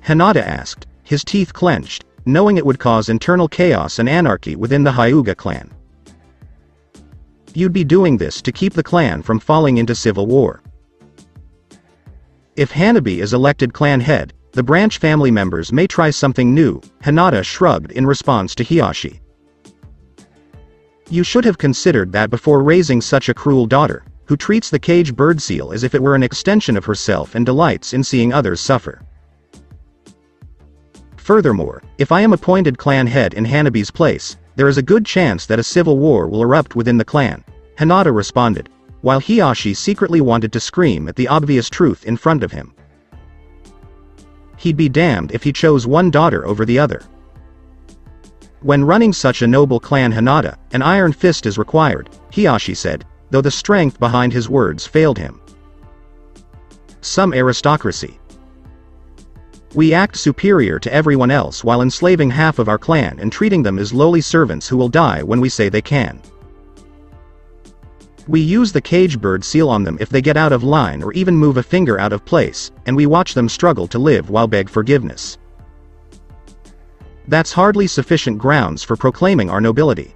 S2: Hinata asked, his teeth clenched, knowing it would cause internal chaos and anarchy within the Hyuga clan. You'd be doing this to keep the clan from falling into civil war. If Hanabi is elected clan head, the branch family members may try something new. Hinata shrugged in response to Hiashi. You should have considered that before raising such a cruel daughter, who treats the cage bird seal as if it were an extension of herself and delights in seeing others suffer. Furthermore, if I am appointed clan head in Hanabi's place, there is a good chance that a civil war will erupt within the clan, Hinata responded, while Hiashi secretly wanted to scream at the obvious truth in front of him. He'd be damned if he chose one daughter over the other. When running such a noble clan Hinata, an iron fist is required, Hiashi said, though the strength behind his words failed him. Some aristocracy. We act superior to everyone else while enslaving half of our clan and treating them as lowly servants who will die when we say they can. We use the cage bird seal on them if they get out of line or even move a finger out of place, and we watch them struggle to live while beg forgiveness. That's hardly sufficient grounds for proclaiming our nobility.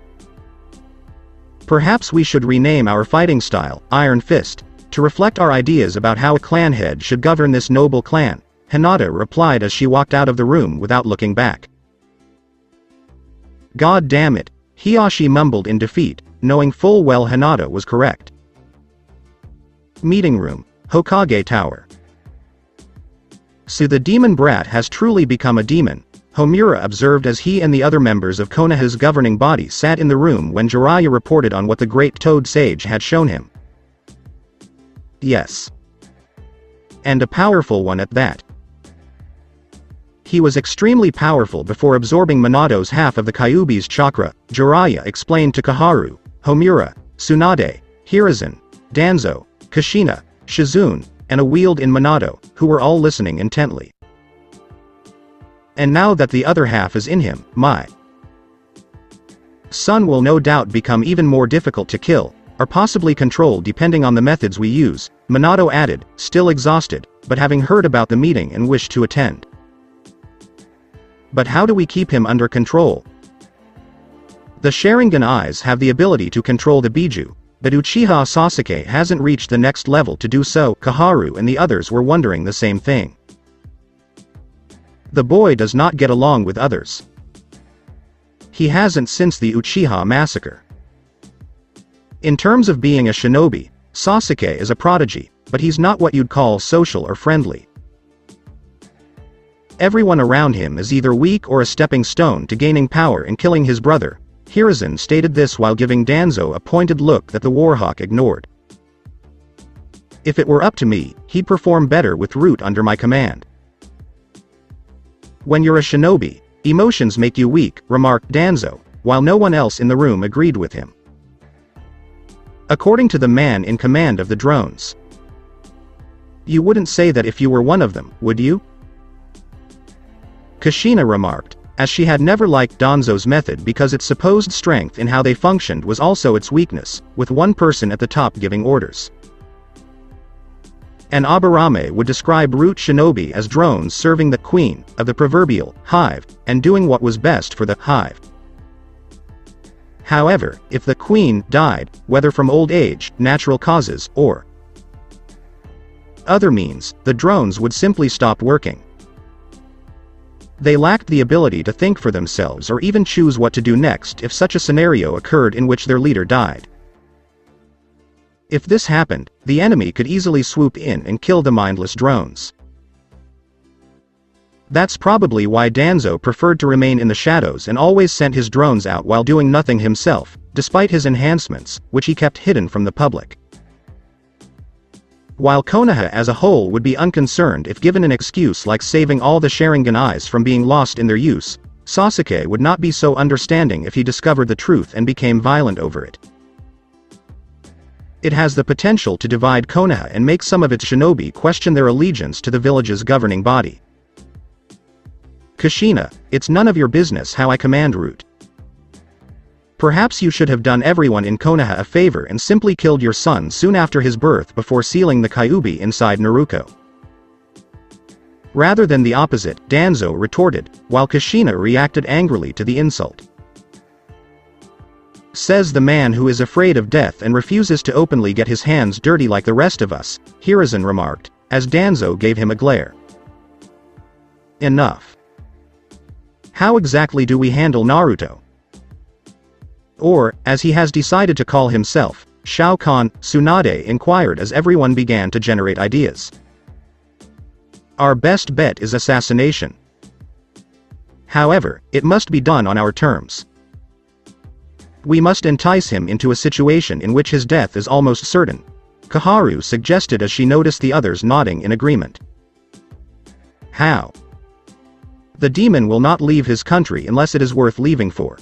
S2: Perhaps we should rename our fighting style, Iron Fist, to reflect our ideas about how a clan head should govern this noble clan, Hinata replied as she walked out of the room without looking back. God damn it, Hiashi mumbled in defeat, knowing full well Hinata was correct. Meeting room, Hokage Tower. So the demon brat has truly become a demon, Homura observed as he and the other members of Konoha's governing body sat in the room when Jiraiya reported on what the great Toad Sage had shown him. Yes. And a powerful one at that. He was extremely powerful before absorbing Minato's half of the Kyuubi's chakra, Jiraiya explained to Koharu, Homura, Tsunade, Hiruzen, Danzo, Kushina, Shizune, and a wield in Minato, who were all listening intently. And now that the other half is in him, my son will no doubt become even more difficult to kill, or possibly control depending on the methods we use, Minato added, still exhausted, but having heard about the meeting and wished to attend. But how do we keep him under control? The Sharingan eyes have the ability to control the Biju, but Uchiha Sasuke hasn't reached the next level to do so. Koharu and the others were wondering the same thing. The boy does not get along with others. He hasn't since the Uchiha massacre. In terms of being a shinobi, Sasuke is a prodigy, but he's not what you'd call social or friendly. Everyone around him is either weak or a stepping stone to gaining power and killing his brother. Hiruzen stated this while giving Danzo a pointed look that the Warhawk ignored. If it were up to me, he'd perform better with Root under my command. When you're a shinobi, emotions make you weak, remarked Danzo, while no one else in the room agreed with him. According to the man in command of the drones. You wouldn't say that if you were one of them, would you? Kushina remarked, as she had never liked Danzo's method because its supposed strength in how they functioned was also its weakness, with one person at the top giving orders. And Aburame would describe Root Shinobi as drones serving the queen of the proverbial hive, and doing what was best for the hive. However, if the queen died, whether from old age, natural causes, or other means, the drones would simply stop working. They lacked the ability to think for themselves or even choose what to do next if such a scenario occurred in which their leader died. If this happened, the enemy could easily swoop in and kill the mindless drones. That's probably why Danzo preferred to remain in the shadows and always sent his drones out while doing nothing himself, despite his enhancements, which he kept hidden from the public. While Konoha as a whole would be unconcerned if given an excuse like saving all the Sharingan eyes from being lost in their use, Sasuke would not be so understanding if he discovered the truth and became violent over it. It has the potential to divide Konoha and make some of its shinobi question their allegiance to the village's governing body. Kushina, it's none of your business how I command Root. Perhaps you should have done everyone in Konoha a favor and simply killed your son soon after his birth before sealing the Kyuubi inside Naruto. Rather than the opposite, Danzo retorted, while Kushina reacted angrily to the insult. Says the man who is afraid of death and refuses to openly get his hands dirty like the rest of us, Hiruzen remarked, as Danzo gave him a glare. Enough. How exactly do we handle Naruto? Or, as he has decided to call himself, Shao Kahn, Tsunade inquired as everyone began to generate ideas. Our best bet is assassination. However, it must be done on our terms. We must entice him into a situation in which his death is almost certain, Koharu suggested as she noticed the others nodding in agreement. How? The demon will not leave his country unless it is worth leaving for.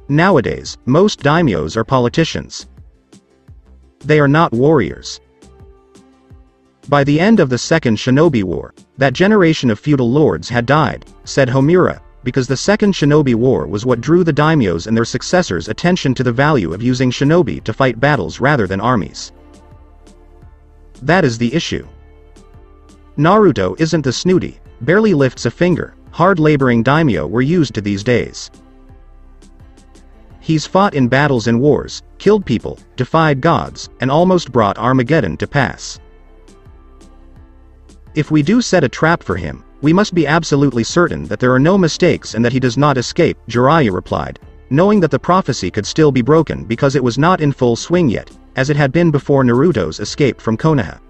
S2: Nowadays, most daimyos are politicians. They are not warriors. By the end of the Second Shinobi War, that generation of feudal lords had died, said Homura, because the Second Shinobi War was what drew the daimyos and their successors' attention to the value of using shinobi to fight battles rather than armies. That is the issue. Naruto isn't the snooty, barely lifts a finger, hard-laboring daimyo we're used to these days. He's fought in battles and wars, killed people, defied gods, and almost brought Armageddon to pass. If we do set a trap for him, we must be absolutely certain that there are no mistakes and that he does not escape, Jiraiya replied, knowing that the prophecy could still be broken because it was not in full swing yet, as it had been before Naruto's escape from Konoha.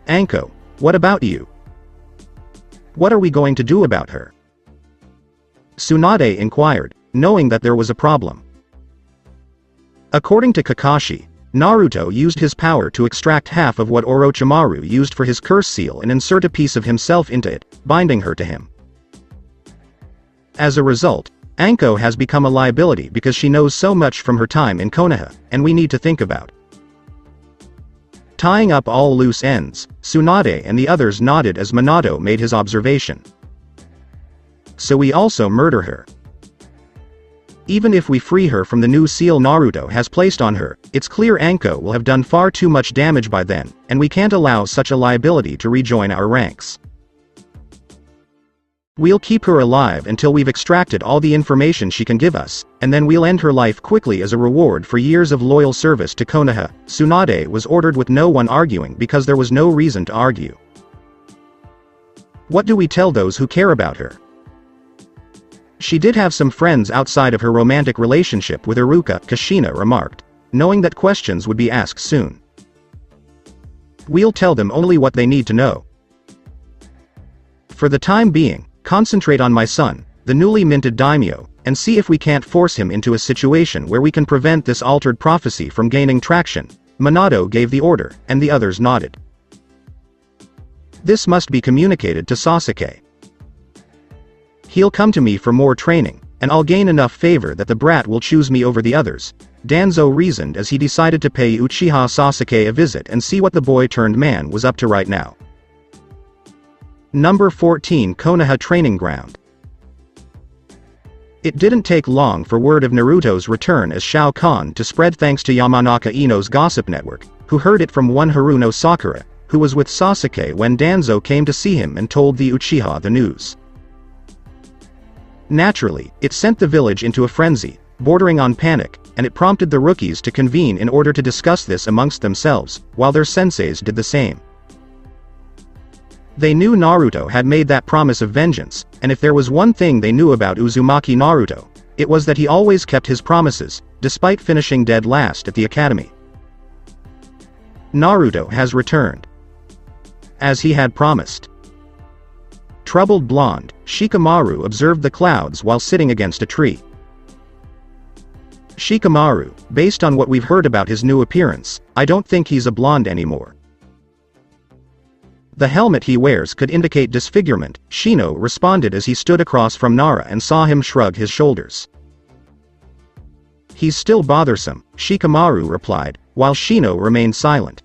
S2: Anko, what about you? What are we going to do about her? Tsunade inquired, knowing that there was a problem. According to Kakashi, Naruto used his power to extract half of what Orochimaru used for his curse seal and insert a piece of himself into it, binding her to him. As a result, Anko has become a liability because she knows so much from her time in Konoha, and we need to think about tying up all loose ends. Tsunade and the others nodded as Minato made his observation. So we also murder her. Even if we free her from the new seal Naruto has placed on her, it's clear Anko will have done far too much damage by then, and we can't allow such a liability to rejoin our ranks. We'll keep her alive until we've extracted all the information she can give us, and then we'll end her life quickly as a reward for years of loyal service to Konoha. Tsunade was ordered with no one arguing because there was no reason to argue. What do we tell those who care about her? She did have some friends outside of her romantic relationship with Iruka, Kushina remarked, knowing that questions would be asked soon. We'll tell them only what they need to know. For the time being, concentrate on my son, the newly minted daimyo, and see if we can't force him into a situation where we can prevent this altered prophecy from gaining traction. Minato gave the order, and the others nodded. This must be communicated to Sasuke. He'll come to me for more training, and I'll gain enough favor that the brat will choose me over the others, Danzo reasoned as he decided to pay Uchiha Sasuke a visit and see what the boy-turned-man was up to right now. Number 14 Konoha Training Ground. It didn't take long for word of Naruto's return as Shao Kahn to spread thanks to Yamanaka Ino's gossip network, who heard it from one Haruno Sakura, who was with Sasuke when Danzo came to see him and told the Uchiha the news. Naturally, it sent the village into a frenzy, bordering on panic, and it prompted the rookies to convene in order to discuss this amongst themselves, while their senseis did the same. They knew Naruto had made that promise of vengeance, and if there was one thing they knew about Uzumaki Naruto, it was that he always kept his promises, despite finishing dead last at the academy. Naruto has returned. As he had promised. Troubled blonde, Shikamaru observed the clouds while sitting against a tree. Shikamaru, based on what we've heard about his new appearance, I don't think he's a blonde anymore. The helmet he wears could indicate disfigurement, Shino responded as he stood across from Nara and saw him shrug his shoulders. He's still bothersome, Shikamaru replied, while Shino remained silent.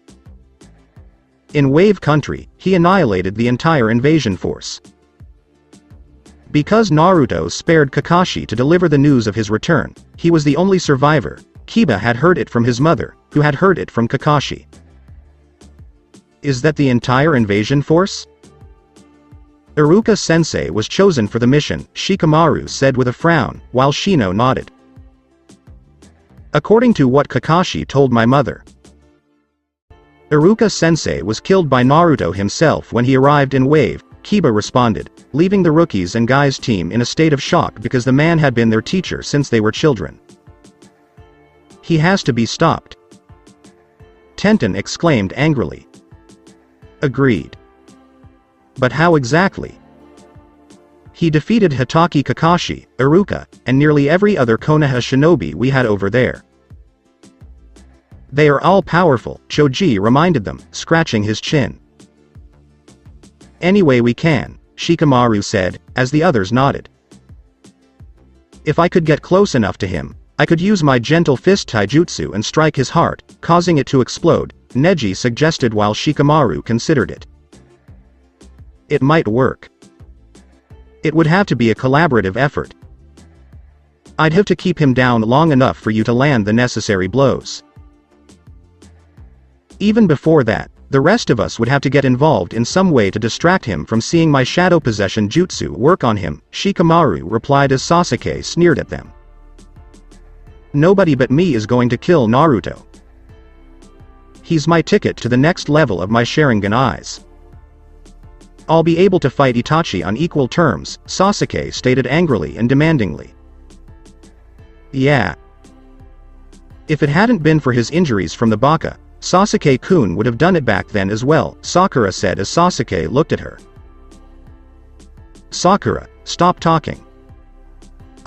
S2: In Wave Country, he annihilated the entire invasion force. Because Naruto spared Kakashi to deliver the news of his return, he was the only survivor. Kiba had heard it from his mother, who had heard it from Kakashi. Is that the entire invasion force? Iruka-sensei was chosen for the mission, Shikamaru said with a frown, while Shino nodded. According to what Kakashi told my mother. Iruka-sensei was killed by Naruto himself when he arrived in Wave, Kiba responded, leaving the rookies and guys team in a state of shock because the man had been their teacher since they were children. He has to be stopped. Tenten exclaimed angrily. Agreed. But how exactly? He defeated Hitaki Kakashi, Iruka, and nearly every other Konoha shinobi we had over there. They are all powerful, Choji reminded them, scratching his chin. Any way we can, Shikamaru said, as the others nodded. If I could get close enough to him, I could use my gentle fist taijutsu and strike his heart, causing it to explode, Neji suggested while Shikamaru considered it. It might work. It would have to be a collaborative effort. I'd have to keep him down long enough for you to land the necessary blows. Even before that, the rest of us would have to get involved in some way to distract him from seeing my shadow possession jutsu work on him, Shikamaru replied as Sasuke sneered at them. Nobody but me is going to kill Naruto. He's my ticket to the next level of my Sharingan eyes. I'll be able to fight Itachi on equal terms, Sasuke stated angrily and demandingly. Yeah. If it hadn't been for his injuries from the Baka, Sasuke-kun would have done it back then as well, Sakura said as Sasuke looked at her. Sakura, stop talking.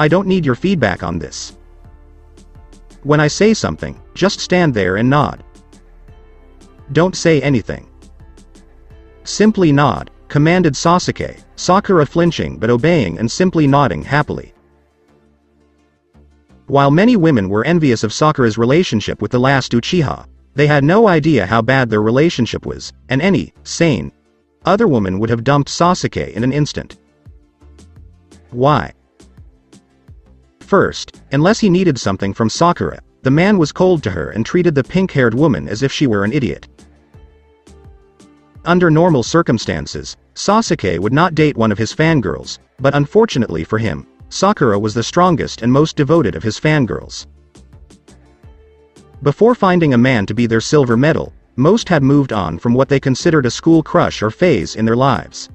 S2: I don't need your feedback on this. When I say something, just stand there and nod. Don't say anything. Simply nod, commanded Sasuke, Sakura flinching but obeying and simply nodding happily. While many women were envious of Sakura's relationship with the last Uchiha, they had no idea how bad their relationship was, and any sane other woman would have dumped Sasuke in an instant. Why? First, unless he needed something from Sakura, the man was cold to her and treated the pink-haired woman as if she were an idiot. Under normal circumstances, Sasuke would not date one of his fangirls, but unfortunately for him, Sakura was the strongest and most devoted of his fangirls. Before finding a man to be their silver medal, most had moved on from what they considered a school crush or phase in their lives.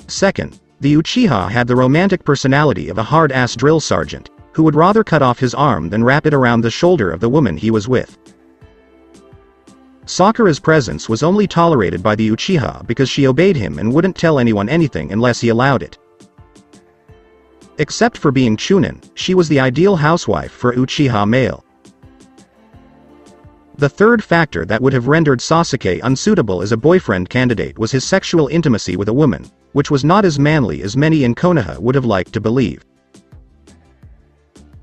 S2: Second, the Uchiha had the romantic personality of a hard-ass drill sergeant, who would rather cut off his arm than wrap it around the shoulder of the woman he was with. Sakura's presence was only tolerated by the Uchiha because she obeyed him and wouldn't tell anyone anything unless he allowed it. Except for being Chunin, she was the ideal housewife for a Uchiha male. The third factor that would have rendered Sasuke unsuitable as a boyfriend candidate was his sexual intimacy with a woman, which was not as manly as many in Konoha would have liked to believe.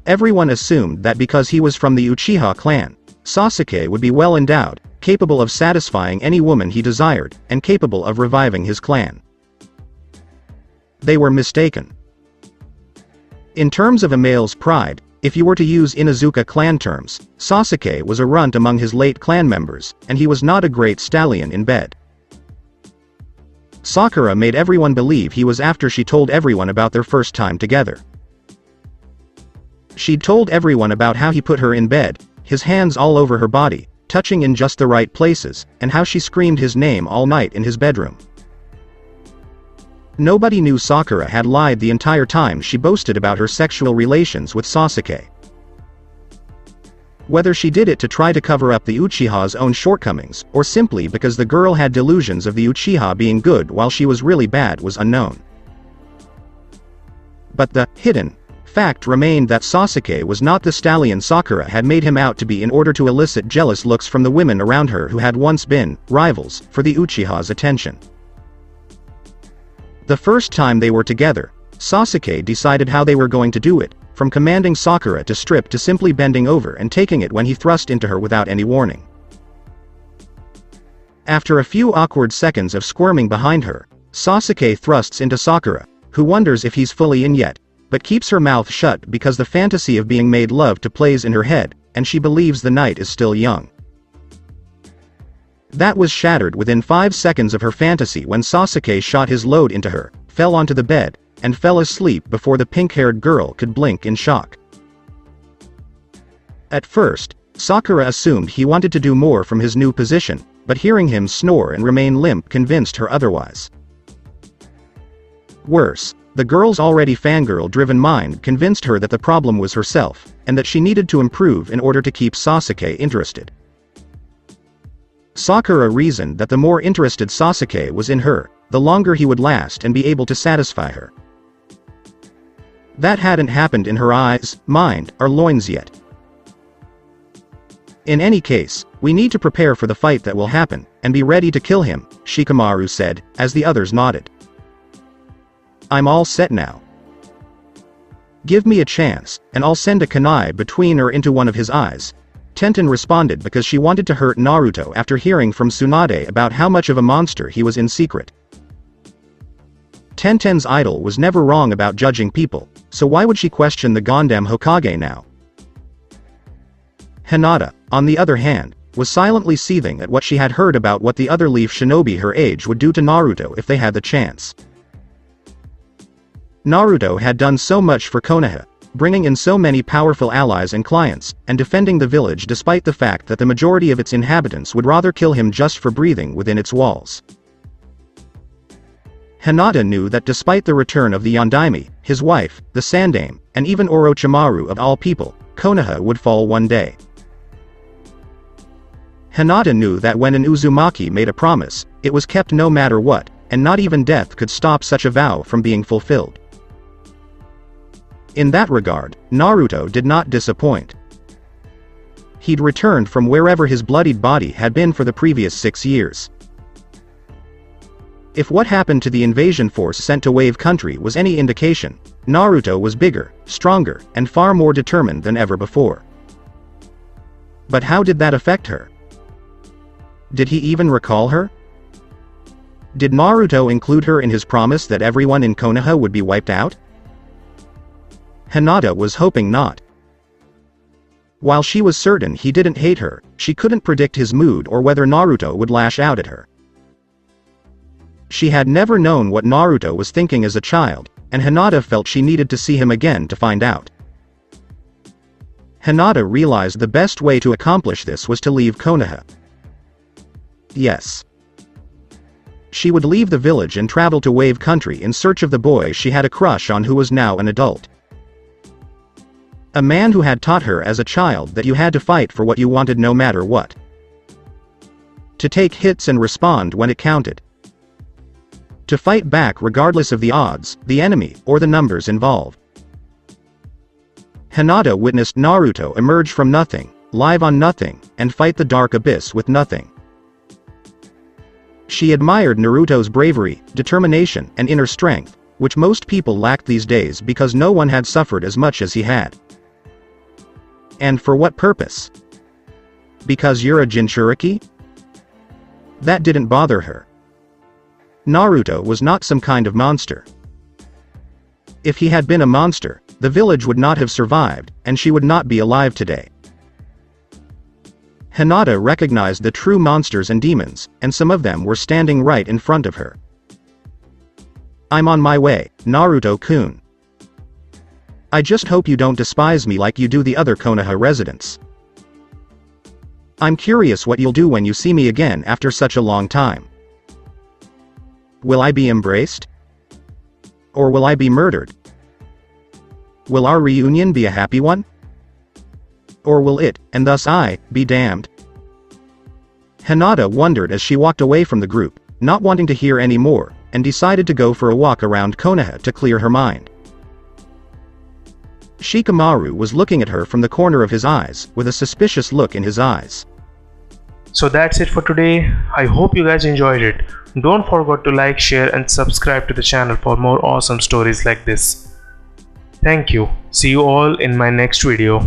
S2: Everyone assumed that because he was from the Uchiha clan, Sasuke would be well endowed, capable of satisfying any woman he desired, and capable of reviving his clan. They were mistaken. In terms of a male's pride, if you were to use Inuzuka clan terms, Sasuke was a runt among his late clan members, and he was not a great stallion in bed. Sakura made everyone believe he was after she told everyone about their first time together. She'd told everyone about how he put her in bed, his hands all over her body, touching in just the right places, and how she screamed his name all night in his bedroom. Nobody knew Sakura had lied the entire time she boasted about her sexual relations with Sasuke. Whether she did it to try to cover up the Uchiha's own shortcomings, or simply because the girl had delusions of the Uchiha being good while she was really bad was unknown. But the hidden fact remained that Sasuke was not the stallion Sakura had made him out to be in order to elicit jealous looks from the women around her who had once been rivals for the Uchiha's attention. The first time they were together, Sasuke decided how they were going to do it, from commanding Sakura to strip to simply bending over and taking it when he thrust into her without any warning. After a few awkward seconds of squirming behind her, Sasuke thrusts into Sakura, who wonders if he's fully in yet, but keeps her mouth shut because the fantasy of being made love to plays in her head, and she believes the night is still young. That was shattered within 5 seconds of her fantasy when Sasuke shot his load into her, fell onto the bed, and fell asleep before the pink-haired girl could blink in shock. At first, Sakura assumed he wanted to do more from his new position, but hearing him snore and remain limp convinced her otherwise. Worse, the girl's already fangirl-driven mind convinced her that the problem was herself, and that she needed to improve in order to keep Sasuke interested. Sakura reasoned that the more interested Sasuke was in her, the longer he would last and be able to satisfy her. That hadn't happened in her eyes, mind, or loins yet. In any case, we need to prepare for the fight that will happen, and be ready to kill him, Shikamaru said, as the others nodded. I'm all set now. Give me a chance, and I'll send a kunai between or into one of his eyes. Tenten responded because she wanted to hurt Naruto after hearing from Tsunade about how much of a monster he was in secret. Tenten's idol was never wrong about judging people, so why would she question the Gondam Hokage now? Hinata, on the other hand, was silently seething at what she had heard about what the other leaf shinobi her age would do to Naruto if they had the chance. Naruto had done so much for Konoha, bringing in so many powerful allies and clients, and defending the village despite the fact that the majority of its inhabitants would rather kill him just for breathing within its walls. Hinata knew that despite the return of the Yondaime, his wife, the Sandaime, and even Orochimaru of all people, Konoha would fall one day. Hinata knew that when an Uzumaki made a promise, it was kept no matter what, and not even death could stop such a vow from being fulfilled. In that regard, Naruto did not disappoint. He'd returned from wherever his bloodied body had been for the previous 6 years. If what happened to the invasion force sent to Wave Country was any indication, Naruto was bigger, stronger, and far more determined than ever before. But how did that affect her? Did he even recall her? Did Naruto include her in his promise that everyone in Konoha would be wiped out? Hinata was hoping not. While she was certain he didn't hate her, she couldn't predict his mood or whether Naruto would lash out at her. She had never known what Naruto was thinking as a child, and Hinata felt she needed to see him again to find out. Hinata realized the best way to accomplish this was to leave Konoha. Yes. She would leave the village and travel to Wave Country in search of the boy she had a crush on, who was now an adult. A man who had taught her as a child that you had to fight for what you wanted no matter what. To take hits and respond when it counted. To fight back regardless of the odds, the enemy, or the numbers involved. Hinata witnessed Naruto emerge from nothing, live on nothing, and fight the dark abyss with nothing. She admired Naruto's bravery, determination, and inner strength, which most people lacked these days because no one had suffered as much as he had. And for what purpose? Because you're a Jinchuriki? That didn't bother her. Naruto was not some kind of monster. If he had been a monster, the village would not have survived, and she would not be alive today. Hinata recognized the true monsters and demons, and some of them were standing right in front of her. I'm on my way, Naruto-kun. I just hope you don't despise me like you do the other Konoha residents. I'm curious what you'll do when you see me again after such a long time. Will I be embraced? Or will I be murdered? Will our reunion be a happy one? Or will it, and thus I, be damned? Hinata wondered as she walked away from the group, not wanting to hear any more, and decided to go for a walk around Konoha to clear her mind. Shikamaru was looking at her from the corner of his eyes, with a suspicious look in his eyes.
S1: So that's it for today. I hope you guys enjoyed it. Don't forget to like, share, and subscribe to the channel for more awesome stories like this. Thank you. See you all in my next video.